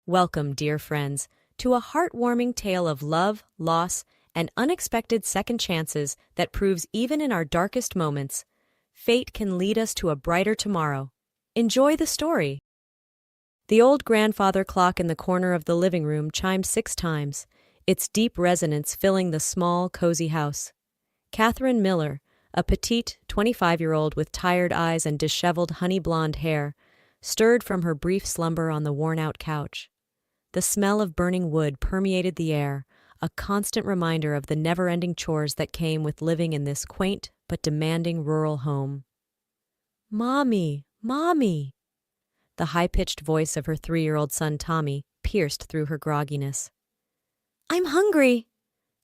Welcome, dear friends, to a heartwarming tale of love, loss, and unexpected second chances that proves even in our darkest moments, fate can lead us to a brighter tomorrow. Enjoy the story. The old grandfather clock in the corner of the living room chimed 6 times, its deep resonance filling the small, cozy house. Catherine Miller, a petite 25-year-old with tired eyes and disheveled honey-blonde hair, stirred from her brief slumber on the worn-out couch. The smell of burning wood permeated the air, a constant reminder of the never-ending chores that came with living in this quaint but demanding rural home. "Mommy, Mommy!" The high-pitched voice of her 3-year-old son Tommy pierced through her grogginess. "I'm hungry!"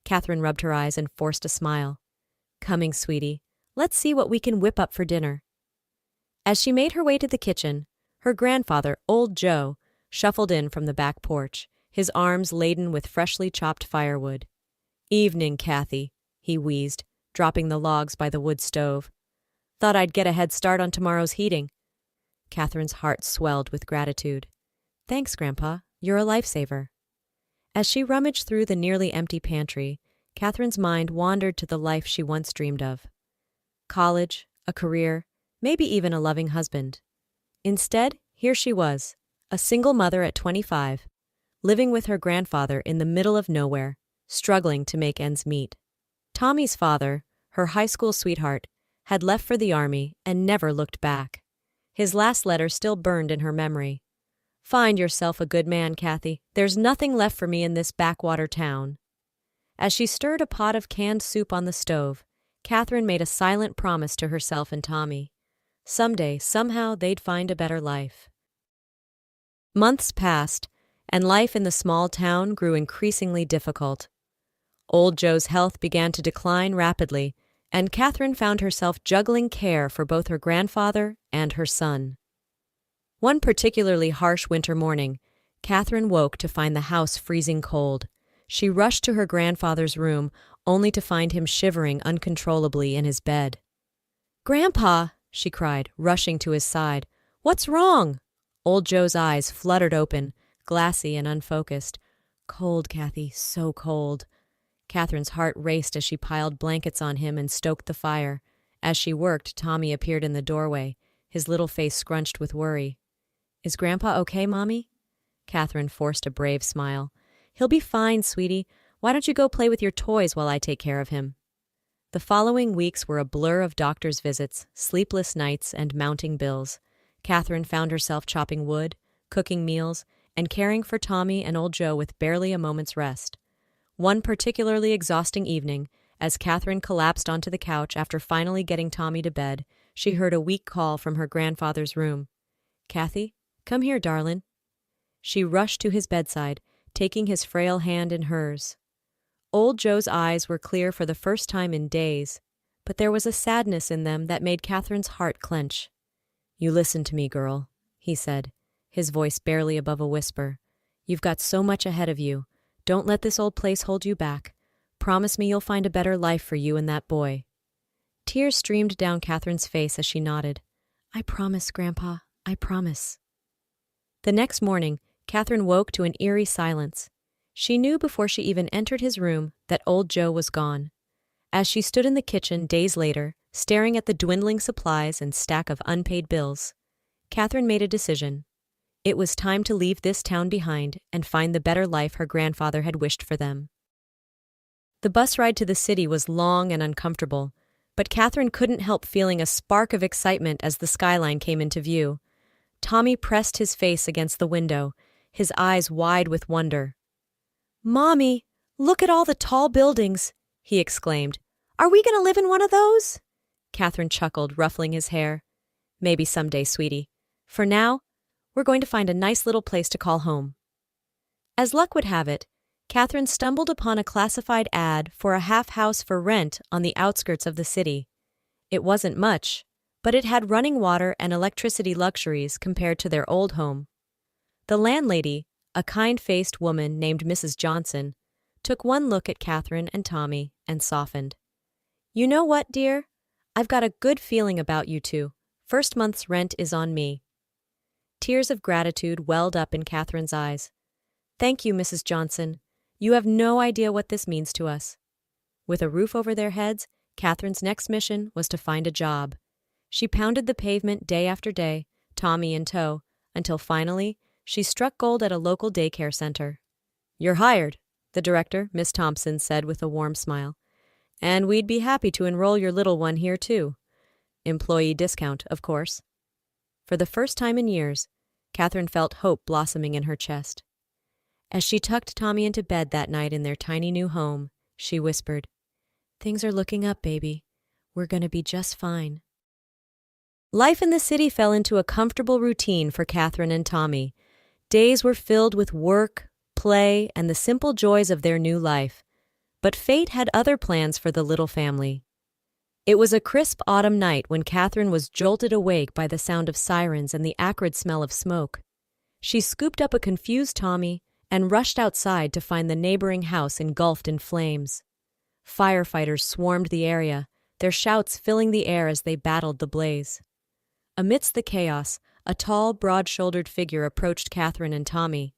Catherine rubbed her eyes and forced a smile. "Coming, sweetie. Let's see what we can whip up for dinner." As she made her way to the kitchen, her grandfather, Old Joe, shuffled in from the back porch, his arms laden with freshly chopped firewood. "Evening, Kathy," he wheezed, dropping the logs by the wood stove. "Thought I'd get a head start on tomorrow's heating." Catherine's heart swelled with gratitude. "Thanks, Grandpa. You're a lifesaver." As she rummaged through the nearly empty pantry, Catherine's mind wandered to the life she once dreamed of. College, a career, maybe even a loving husband. Instead, here she was, a single mother at 25, living with her grandfather in the middle of nowhere, struggling to make ends meet. Tommy's father, her high school sweetheart, had left for the army and never looked back. His last letter still burned in her memory. "Find yourself a good man, Kathy. There's nothing left for me in this backwater town." As she stirred a pot of canned soup on the stove, Catherine made a silent promise to herself and Tommy. Someday, somehow, they'd find a better life. Months passed, and life in the small town grew increasingly difficult. Old Joe's health began to decline rapidly, and Catherine found herself juggling care for both her grandfather and her son. One particularly harsh winter morning, Catherine woke to find the house freezing cold. She rushed to her grandfather's room, only to find him shivering uncontrollably in his bed. "Grandpa!" she cried, rushing to his side. "What's wrong?" Old Joe's eyes fluttered open, glassy and unfocused. "Cold, Kathy, so cold." Catherine's heart raced as she piled blankets on him and stoked the fire. As she worked, Tommy appeared in the doorway, his little face scrunched with worry. "Is Grandpa okay, Mommy?" Catherine forced a brave smile. "He'll be fine, sweetie. Why don't you go play with your toys while I take care of him?" The following weeks were a blur of doctor's visits, sleepless nights, and mounting bills. Catherine found herself chopping wood, cooking meals, and caring for Tommy and Old Joe with barely a moment's rest. One particularly exhausting evening, as Catherine collapsed onto the couch after finally getting Tommy to bed, she heard a weak call from her grandfather's room. "Kathy, come here, darlin'." She rushed to his bedside, taking his frail hand in hers. Old Joe's eyes were clear for the first time in days, but there was a sadness in them that made Catherine's heart clench. "You listen to me, girl," he said, his voice barely above a whisper. "You've got so much ahead of you. Don't let this old place hold you back. Promise me you'll find a better life for you and that boy." Tears streamed down Catherine's face as she nodded. "I promise, Grandpa, I promise." The next morning, Catherine woke to an eerie silence. She knew before she even entered his room that Old Joe was gone. As she stood in the kitchen days later, staring at the dwindling supplies and stack of unpaid bills, Catherine made a decision. It was time to leave this town behind and find the better life her grandfather had wished for them. The bus ride to the city was long and uncomfortable, but Catherine couldn't help feeling a spark of excitement as the skyline came into view. Tommy pressed his face against the window, his eyes wide with wonder. "Mommy, look at all the tall buildings," he exclaimed. "Are we going to live in one of those?" Catherine chuckled, ruffling his hair. "Maybe someday, sweetie. For now, we're going to find a nice little place to call home." As luck would have it, Catherine stumbled upon a classified ad for a half-house for rent on the outskirts of the city. It wasn't much, but it had running water and electricity luxuries compared to their old home. The landlady, a kind-faced woman named Mrs. Johnson, took one look at Catherine and Tommy and softened. "You know what, dear? I've got a good feeling about you two. First month's rent is on me." Tears of gratitude welled up in Catherine's eyes. Thank you, Mrs. Johnson. You have no idea what this means to us. With a roof over their heads, Catherine's next mission was to find a job. She pounded the pavement day after day, Tommy in tow, until finally she struck gold at a local daycare center. "You're hired," the director, Miss Thompson, said with a warm smile. "And we'd be happy to enroll your little one here, too. Employee discount, of course." For the first time in years, Catherine felt hope blossoming in her chest. As she tucked Tommy into bed that night in their tiny new home, she whispered, "Things are looking up, baby. We're going to be just fine." Life in the city fell into a comfortable routine for Catherine and Tommy. Days were filled with work, play, and the simple joys of their new life. But fate had other plans for the little family. It was a crisp autumn night when Catherine was jolted awake by the sound of sirens and the acrid smell of smoke. She scooped up a confused Tommy and rushed outside to find the neighboring house engulfed in flames. Firefighters swarmed the area, their shouts filling the air as they battled the blaze. Amidst the chaos, a tall, broad-shouldered figure approached Catherine and Tommy.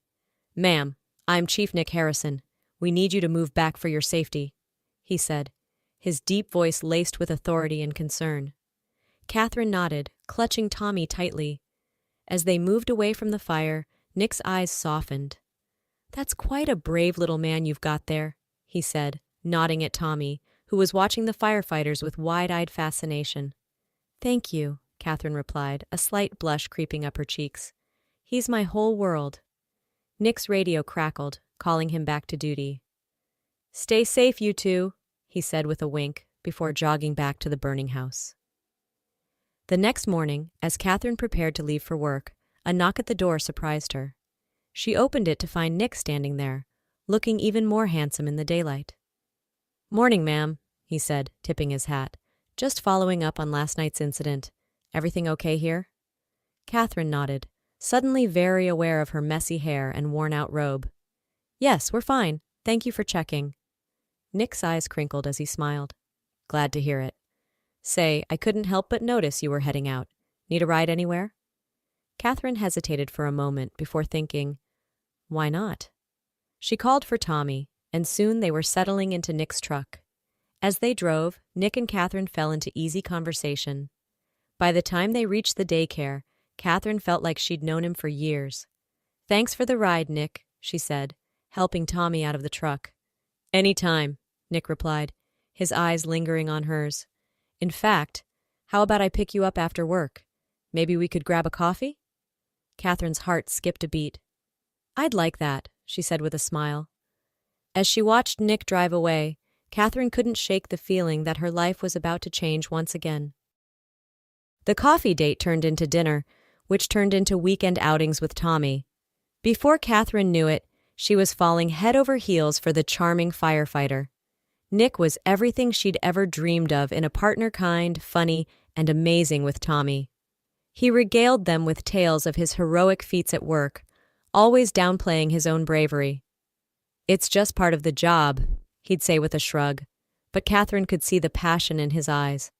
"Ma'am, I'm Chief Nick Harrison. We need you to move back for your safety," he said, his deep voice laced with authority and concern. Catherine nodded, clutching Tommy tightly. As they moved away from the fire, Nick's eyes softened. "That's quite a brave little man you've got there," he said, nodding at Tommy, who was watching the firefighters with wide-eyed fascination. "Thank you," Catherine replied, a slight blush creeping up her cheeks. "He's my whole world." Nick's radio crackled, calling him back to duty. "Stay safe, you two," he said with a wink, before jogging back to the burning house. The next morning, as Catherine prepared to leave for work, a knock at the door surprised her. She opened it to find Nick standing there, looking even more handsome in the daylight. "Morning, ma'am," he said, tipping his hat. "Just following up on last night's incident. Everything okay here?" Catherine nodded, suddenly very aware of her messy hair and worn-out robe. "Yes, we're fine. Thank you for checking." Nick's eyes crinkled as he smiled. "Glad to hear it. Say, I couldn't help but notice you were heading out. Need a ride anywhere?" Catherine hesitated for a moment before thinking, why not? She called for Tommy, and soon they were settling into Nick's truck. As they drove, Nick and Catherine fell into easy conversation. By the time they reached the daycare, Catherine felt like she'd known him for years. "Thanks for the ride, Nick," she said, helping Tommy out of the truck. "Any time," Nick replied, his eyes lingering on hers. "In fact, how about I pick you up after work? Maybe we could grab a coffee?" Catherine's heart skipped a beat. "I'd like that," she said with a smile. As she watched Nick drive away, Catherine couldn't shake the feeling that her life was about to change once again. The coffee date turned into dinner, which turned into weekend outings with Tommy. Before Catherine knew it, she was falling head over heels for the charming firefighter. Nick was everything she'd ever dreamed of in a partner kind, funny, and amazing with Tommy. He regaled them with tales of his heroic feats at work, always downplaying his own bravery. "It's just part of the job," he'd say with a shrug, but Catherine could see the passion in his eyes.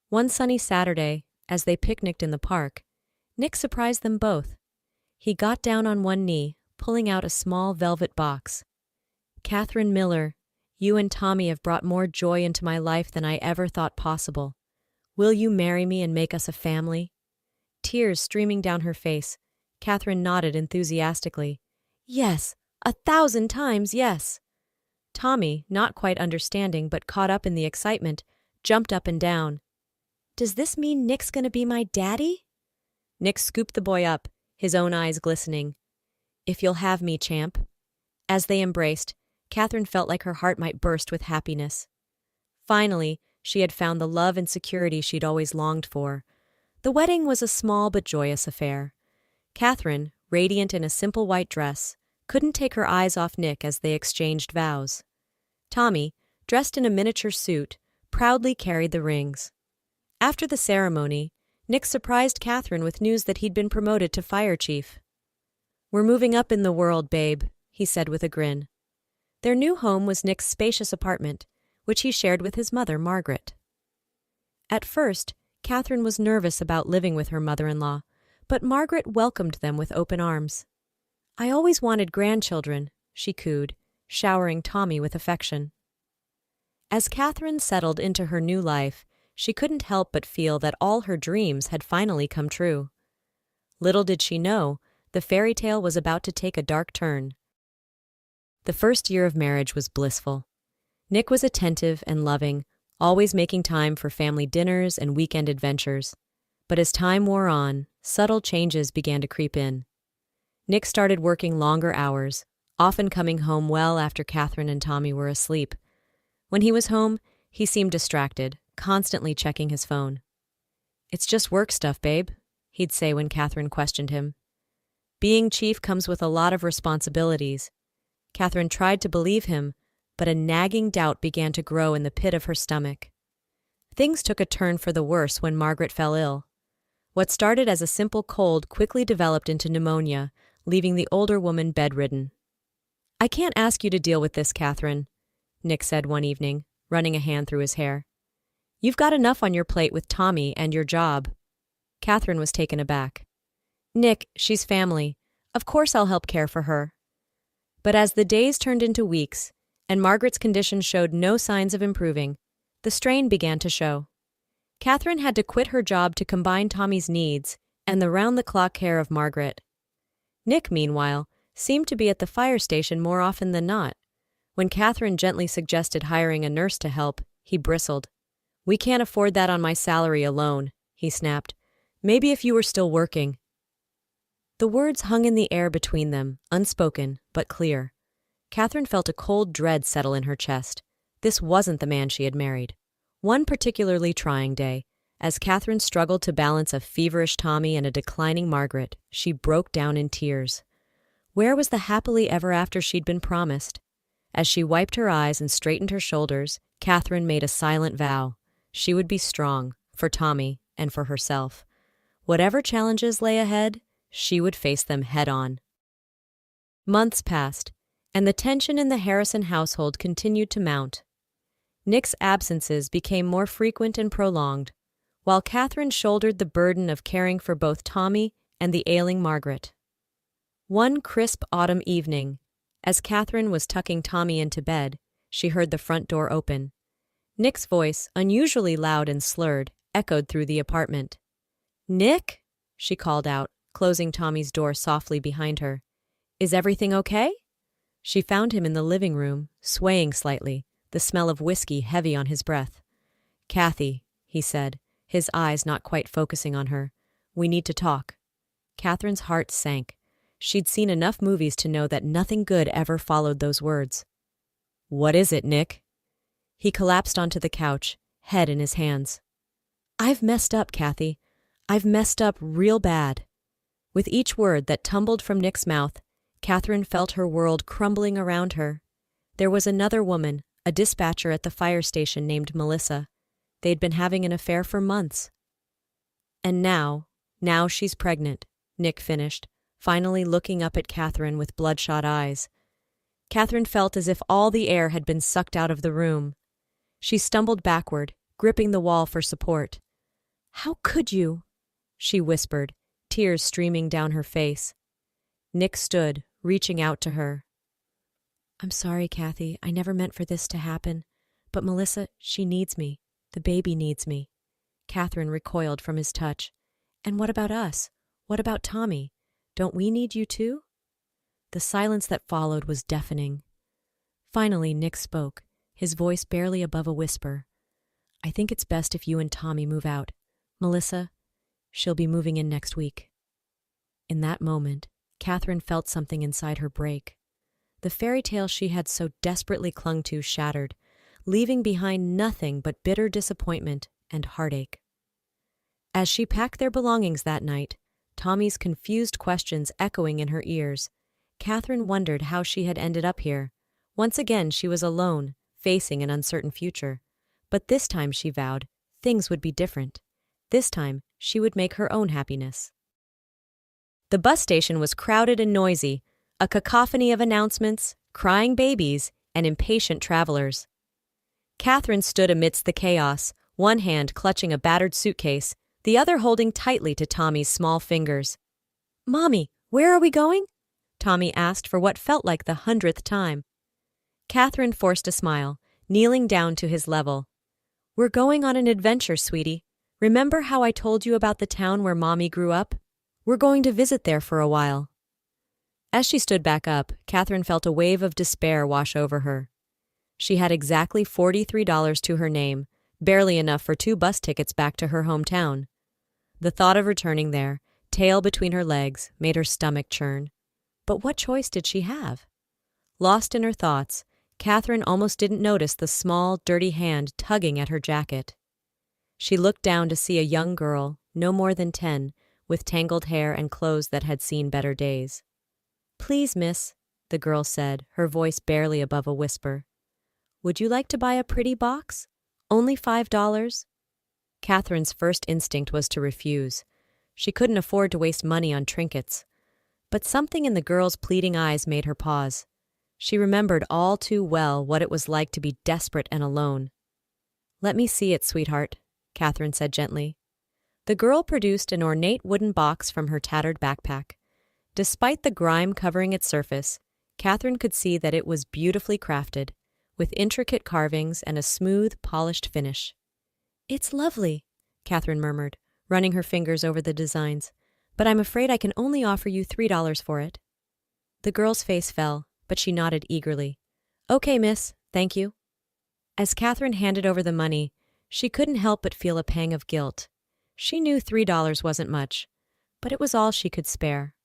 One sunny Saturday, as they picnicked in the park, Nick surprised them both. He got down on one knee, pulling out a small velvet box. "Catherine Miller, you and Tommy have brought more joy into my life than I ever thought possible. Will you marry me and make us a family?" Tears streaming down her face, Catherine nodded enthusiastically. "Yes, 1,000 times yes." Tommy, not quite understanding but caught up in the excitement, jumped up and down. "Does this mean Nick's gonna be my daddy?" Nick scooped the boy up, his own eyes glistening. "If you'll have me, champ." As they embraced, Catherine felt like her heart might burst with happiness. Finally, she had found the love and security she'd always longed for. The wedding was a small but joyous affair. Catherine, radiant in a simple white dress, couldn't take her eyes off Nick as they exchanged vows. Tommy, dressed in a miniature suit, proudly carried the rings. After the ceremony, Nick surprised Catherine with news that he'd been promoted to fire chief. "We're moving up in the world, babe," he said with a grin. Their new home was Nick's spacious apartment, which he shared with his mother, Margaret. At first, Catherine was nervous about living with her mother-in-law, but Margaret welcomed them with open arms. I always wanted grandchildren, she cooed, showering Tommy with affection. As Catherine settled into her new life, she couldn't help but feel that all her dreams had finally come true. Little did she know, the fairy tale was about to take a dark turn. The first year of marriage was blissful. Nick was attentive and loving, always making time for family dinners and weekend adventures. But as time wore on, subtle changes began to creep in. Nick started working longer hours, often coming home well after Catherine and Tommy were asleep. When he was home, he seemed distracted, constantly checking his phone. "It's just work stuff, babe," he'd say when Catherine questioned him. "Being chief comes with a lot of responsibilities." Catherine tried to believe him, but a nagging doubt began to grow in the pit of her stomach. Things took a turn for the worse when Margaret fell ill. What started as a simple cold quickly developed into pneumonia, leaving the older woman bedridden. "I can't ask you to deal with this, Catherine," Nick said one evening, running a hand through his hair. "You've got enough on your plate with Tommy and your job." Catherine was taken aback. "Nick, she's family. Of course I'll help care for her." But as the days turned into weeks, and Margaret's condition showed no signs of improving, the strain began to show. Catherine had to quit her job to combine Tommy's needs and the round-the-clock care of Margaret. Nick, meanwhile, seemed to be at the fire station more often than not. When Catherine gently suggested hiring a nurse to help, he bristled. "We can't afford that on my salary alone," he snapped. "Maybe if you were still working." The words hung in the air between them, unspoken, but clear. Catherine felt a cold dread settle in her chest. This wasn't the man she had married. One particularly trying day, as Catherine struggled to balance a feverish Tommy and a declining Margaret, she broke down in tears. Where was the happily ever after she'd been promised? As she wiped her eyes and straightened her shoulders, Catherine made a silent vow. She would be strong, for Tommy and for herself. Whatever challenges lay ahead, she would face them head-on. Months passed, and the tension in the Harrison household continued to mount. Nick's absences became more frequent and prolonged, while Catherine shouldered the burden of caring for both Tommy and the ailing Margaret. One crisp autumn evening, as Catherine was tucking Tommy into bed, she heard the front door open. Nick's voice, unusually loud and slurred, echoed through the apartment. "Nick?" she called out, closing Tommy's door softly behind her. "Is everything okay?" She found him in the living room, swaying slightly, the smell of whiskey heavy on his breath. "Kathy," he said, his eyes not quite focusing on her. "We need to talk." Catherine's heart sank. She'd seen enough movies to know that nothing good ever followed those words. "What is it, Nick?" He collapsed onto the couch, head in his hands. "I've messed up, Kathy. I've messed up real bad." With each word that tumbled from Nick's mouth, Catherine felt her world crumbling around her. There was another woman, a dispatcher at the fire station named Melissa. They'd been having an affair for months. "And now she's pregnant," Nick finished, finally looking up at Catherine with bloodshot eyes. Catherine felt as if all the air had been sucked out of the room. She stumbled backward, gripping the wall for support. "How could you?" she whispered, tears streaming down her face. Nick stood, reaching out to her. "I'm sorry, Kathy. I never meant for this to happen. But Melissa, she needs me. The baby needs me." Catherine recoiled from his touch. "And what about us? What about Tommy? Don't we need you too?" The silence that followed was deafening. Finally, Nick spoke, his voice barely above a whisper. "I think it's best if you and Tommy move out. Melissa, she'll be moving in next week." In that moment, Catherine felt something inside her break. The fairy tale she had so desperately clung to shattered, leaving behind nothing but bitter disappointment and heartache. As she packed their belongings that night, Tommy's confused questions echoing in her ears, Catherine wondered how she had ended up here. Once again she was alone, facing an uncertain future. But this time, she vowed, things would be different. This time, she would make her own happiness. The bus station was crowded and noisy, a cacophony of announcements, crying babies, and impatient travelers. Catherine stood amidst the chaos, one hand clutching a battered suitcase, the other holding tightly to Tommy's small fingers. "Mommy, where are we going?" Tommy asked for what felt like the 100th time. Catherine forced a smile, kneeling down to his level. "We're going on an adventure, sweetie. Remember how I told you about the town where Mommy grew up? We're going to visit there for a while." As she stood back up, Catherine felt a wave of despair wash over her. She had exactly $43 to her name, barely enough for 2 bus tickets back to her hometown. The thought of returning there, tail between her legs, made her stomach churn. But what choice did she have? Lost in her thoughts, Catherine almost didn't notice the small, dirty hand tugging at her jacket. She looked down to see a young girl, no more than 10, with tangled hair and clothes that had seen better days. "Please, miss," the girl said, her voice barely above a whisper. "Would you like to buy a pretty box? Only $5? Catherine's first instinct was to refuse. She couldn't afford to waste money on trinkets. But something in the girl's pleading eyes made her pause. She remembered all too well what it was like to be desperate and alone. "Let me see it, sweetheart," Catherine said gently. The girl produced an ornate wooden box from her tattered backpack. Despite the grime covering its surface, Catherine could see that it was beautifully crafted, with intricate carvings and a smooth, polished finish. "It's lovely," Catherine murmured, running her fingers over the designs, "but I'm afraid I can only offer you $3 for it." The girl's face fell, but she nodded eagerly. "Okay, miss, thank you." As Catherine handed over the money, she couldn't help but feel a pang of guilt. She knew $3 wasn't much, but it was all she could spare.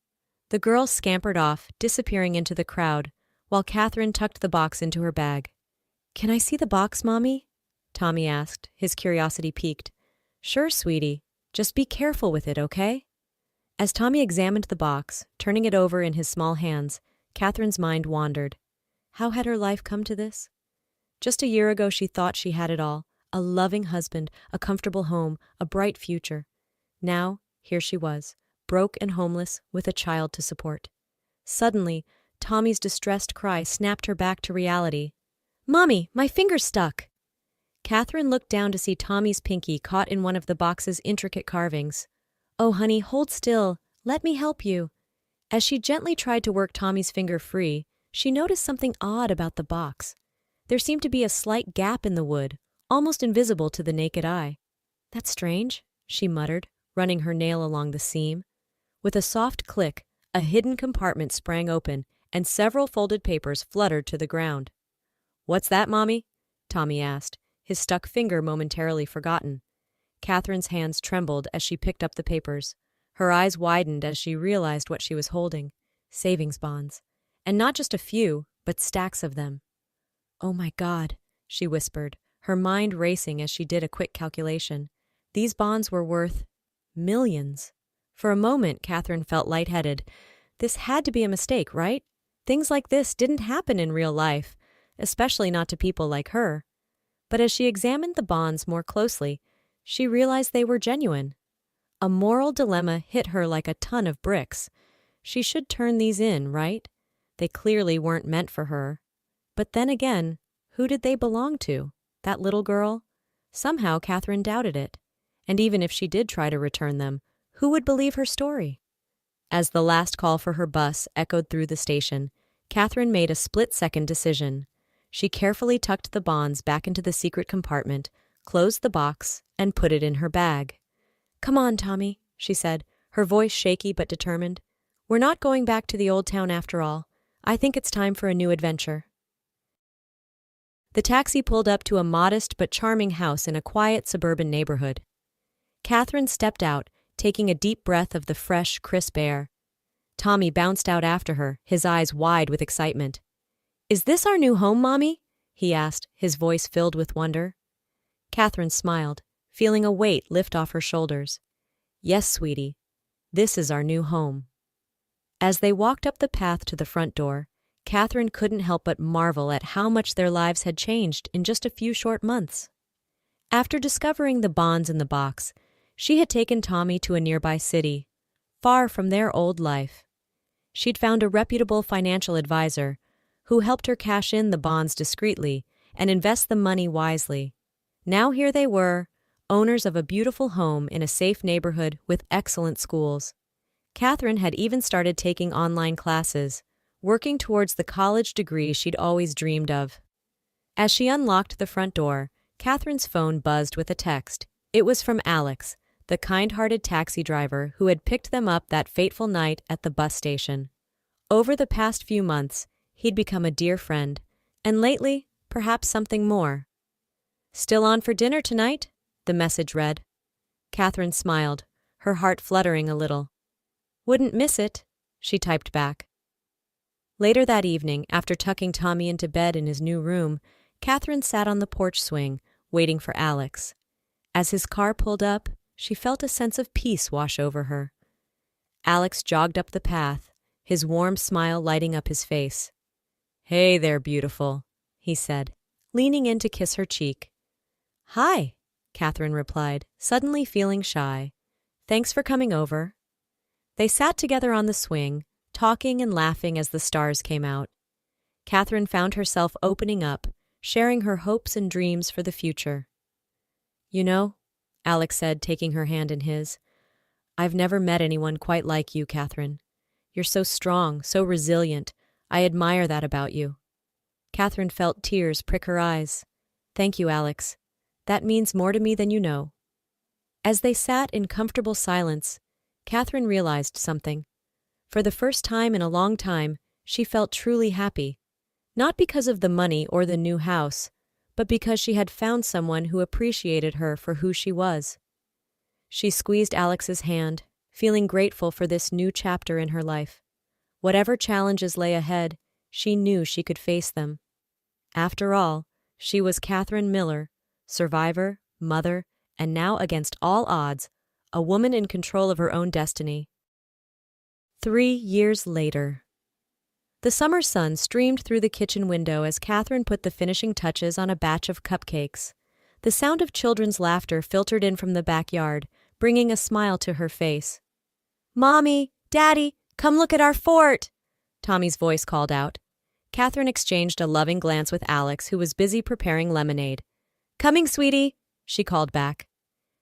The girl scampered off, disappearing into the crowd, while Catherine tucked the box into her bag. "Can I see the box, Mommy?" Tommy asked, his curiosity piqued. "Sure, sweetie. Just be careful with it, okay?" As Tommy examined the box, turning it over in his small hands, Catherine's mind wandered. How had her life come to this? Just a year ago she thought she had it all, a loving husband, a comfortable home, a bright future. Now, here she was, broke and homeless, with a child to support. Suddenly, Tommy's distressed cry snapped her back to reality. "Mommy, my finger's stuck!" Catherine looked down to see Tommy's pinky caught in one of the box's intricate carvings. "Oh, honey, hold still. Let me help you." As she gently tried to work Tommy's finger free, she noticed something odd about the box. There seemed to be a slight gap in the wood, almost invisible to the naked eye. "That's strange," she muttered, running her nail along the seam. With a soft click, a hidden compartment sprang open, and several folded papers fluttered to the ground. "What's that, Mommy?" Tommy asked, his stuck finger momentarily forgotten. Catherine's hands trembled as she picked up the papers. Her eyes widened as she realized what she was holding. Savings bonds. And not just a few, but stacks of them. "Oh my God," she whispered, her mind racing as she did a quick calculation. These bonds were worth millions. For a moment, Catherine felt lightheaded. This had to be a mistake, right? Things like this didn't happen in real life, especially not to people like her. But as she examined the bonds more closely, she realized they were genuine. A moral dilemma hit her like a ton of bricks. She should turn these in, right? They clearly weren't meant for her. But then again, who did they belong to? That little girl? Somehow Catherine doubted it. And even if she did try to return them, who would believe her story? As the last call for her bus echoed through the station, Catherine made a split-second decision. She carefully tucked the bonds back into the secret compartment, closed the box, and put it in her bag. "Come on, Tommy," she said, her voice shaky but determined. "We're not going back to the old town after all. I think it's time for a new adventure." The taxi pulled up to a modest but charming house in a quiet suburban neighborhood. Catherine stepped out, taking a deep breath of the fresh, crisp air. Tommy bounced out after her, his eyes wide with excitement. "Is this our new home, Mommy?" he asked, his voice filled with wonder. Catherine smiled, feeling a weight lift off her shoulders. "Yes, sweetie, this is our new home." As they walked up the path to the front door, Catherine couldn't help but marvel at how much their lives had changed in just a few short months. After discovering the bonds in the box, she had taken Tommy to a nearby city, far from their old life. She'd found a reputable financial advisor who helped her cash in the bonds discreetly and invest the money wisely. Now here they were, owners of a beautiful home in a safe neighborhood with excellent schools. Catherine had even started taking online classes, working towards the college degree she'd always dreamed of. As she unlocked the front door, Catherine's phone buzzed with a text. It was from Alex, the kind-hearted taxi driver who had picked them up that fateful night at the bus station. Over the past few months, he'd become a dear friend, and lately, perhaps something more. "Still on for dinner tonight?" the message read. Catherine smiled, her heart fluttering a little. "Wouldn't miss it," she typed back. Later that evening, after tucking Tommy into bed in his new room, Catherine sat on the porch swing, waiting for Alex. As his car pulled up, she felt a sense of peace wash over her. Alex jogged up the path, his warm smile lighting up his face. "Hey there, beautiful," he said, leaning in to kiss her cheek. "Hi," Catherine replied, suddenly feeling shy. "Thanks for coming over." They sat together on the swing, talking and laughing as the stars came out. Catherine found herself opening up, sharing her hopes and dreams for the future. "You know," Alex said, taking her hand in his, "I've never met anyone quite like you, Catherine. You're so strong, so resilient. I admire that about you." Catherine felt tears prick her eyes. "Thank you, Alex. That means more to me than you know." As they sat in comfortable silence, Catherine realized something. For the first time in a long time, she felt truly happy. Not because of the money or the new house, but because she had found someone who appreciated her for who she was. She squeezed Alex's hand, feeling grateful for this new chapter in her life. Whatever challenges lay ahead, she knew she could face them. After all, she was Catherine Miller, survivor, mother, and now against all odds, a woman in control of her own destiny. 3 years later. The summer sun streamed through the kitchen window as Catherine put the finishing touches on a batch of cupcakes. The sound of children's laughter filtered in from the backyard, bringing a smile to her face. "Mommy, Daddy, come look at our fort!" Tommy's voice called out. Catherine exchanged a loving glance with Alex, who was busy preparing lemonade. "Coming, sweetie," she called back.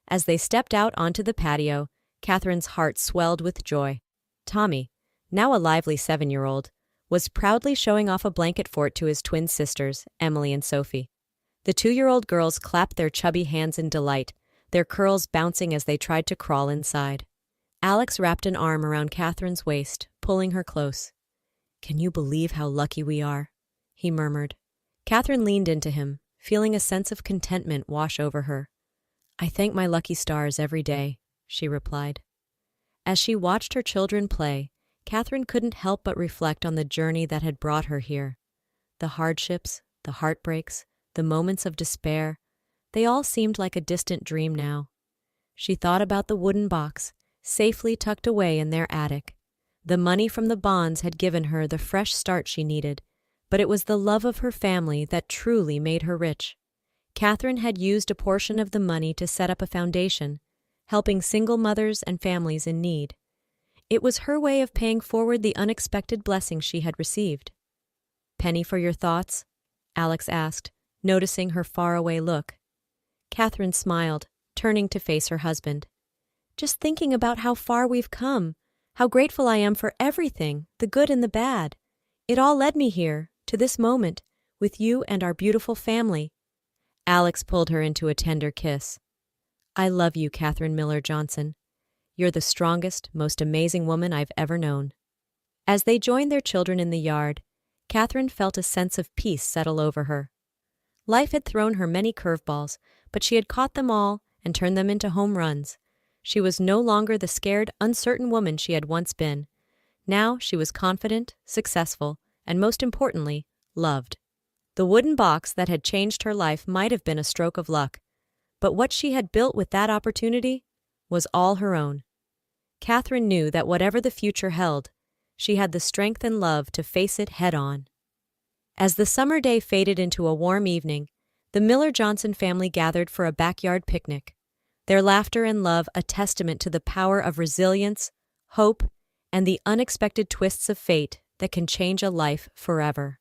As they stepped out onto the patio, Catherine's heart swelled with joy. Tommy, now a lively 7-year-old, was proudly showing off a blanket fort to his twin sisters, Emily and Sophie. The 2-year-old girls clapped their chubby hands in delight, their curls bouncing as they tried to crawl inside. Alex wrapped an arm around Catherine's waist, pulling her close. "Can you believe how lucky we are?" he murmured. Catherine leaned into him, feeling a sense of contentment wash over her. "I thank my lucky stars every day," she replied. As she watched her children play, Catherine couldn't help but reflect on the journey that had brought her here. The hardships, the heartbreaks, the moments of despair, they all seemed like a distant dream now. She thought about the wooden box, safely tucked away in their attic. The money from the bonds had given her the fresh start she needed, but it was the love of her family that truly made her rich. Catherine had used a portion of the money to set up a foundation, helping single mothers and families in need. It was her way of paying forward the unexpected blessings she had received. "Penny for your thoughts?" Alex asked, noticing her faraway look. Catherine smiled, turning to face her husband. "Just thinking about how far we've come, how grateful I am for everything, the good and the bad. It all led me here, to this moment, with you and our beautiful family." Alex pulled her into a tender kiss. "I love you, Catherine Miller Johnson. You're the strongest, most amazing woman I've ever known." As they joined their children in the yard, Catherine felt a sense of peace settle over her. Life had thrown her many curveballs, but she had caught them all and turned them into home runs. She was no longer the scared, uncertain woman she had once been. Now she was confident, successful, and most importantly, loved. The wooden box that had changed her life might have been a stroke of luck, but what she had built with that opportunity was all her own. Catherine knew that whatever the future held, she had the strength and love to face it head-on. As the summer day faded into a warm evening, the Miller-Johnson family gathered for a backyard picnic, their laughter and love a testament to the power of resilience, hope, and the unexpected twists of fate that can change a life forever.